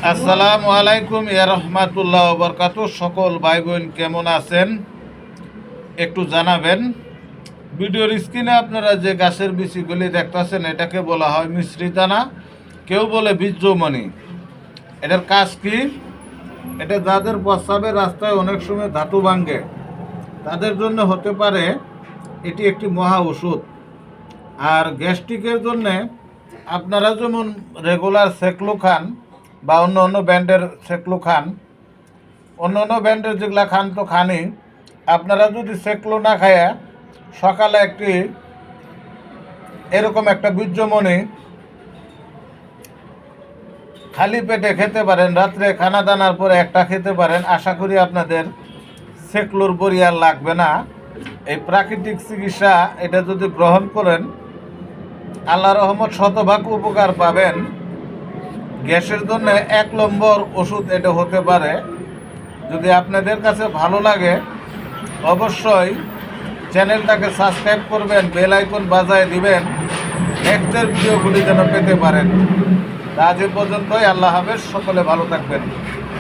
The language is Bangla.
আসসালামু আলাইকুম ইয়া রাহমাতুল্লাহ ওয়া বারাকাতুহু। সকল ভাই বোন কেমন আছেন একটু জানাবেন। ভিডিওর স্ক্রিনে আপনারা যে গাছের বিচিগুলি দেখতেছেন এটাকে বলা হয় মিশ্রি দানা, কেউ বলে বীর্যমণি। এটার কাজ কি? এটা যাদের প্রস্রাবের রাস্তায় অনেক সময় ধাতু ভাঙে তাদের জন্য হতে পারে এটি একটি মহা ওষুধ। আর গ্যাস্ট্রিকের জন্যে আপনারা যেমন রেগুলার সেকলো খান বা অন্য অন্য ব্র্যান্ডের সেকলো খান, অন্য অন্য ব্র্যান্ডের যেগুলা খান তো খানই, আপনারা যদি সেকলো না খায়া সকালে একটি এরকম একটা বীর্যমণি খালি পেটে খেতে পারেন, রাত্রে খানা দানার পরে একটা খেতে পারেন, আশা করি আপনাদের সেকলোর বড়ি আর লাগবে না। এই প্রাকৃতিক চিকিৎসা এটা যদি গ্রহণ করেন আল্লাহ রহমত শতভাগ উপকার পাবেন। গ্যাসের জন্য 1 নম্বর ওষুধ এটা হতে পারে। যদি আপনাদের কাছে ভালো লাগে অবশ্যই চ্যানেলটাকে সাবস্ক্রাইব করবেন, বেল আইকন বাজায় দিবেন, নেক্সটের ভিডিওগুলি যেন পেতে পারেন। আজ এ পর্যন্তই। আল্লাহ হাফেজ, সকলে ভালো থাকবেন।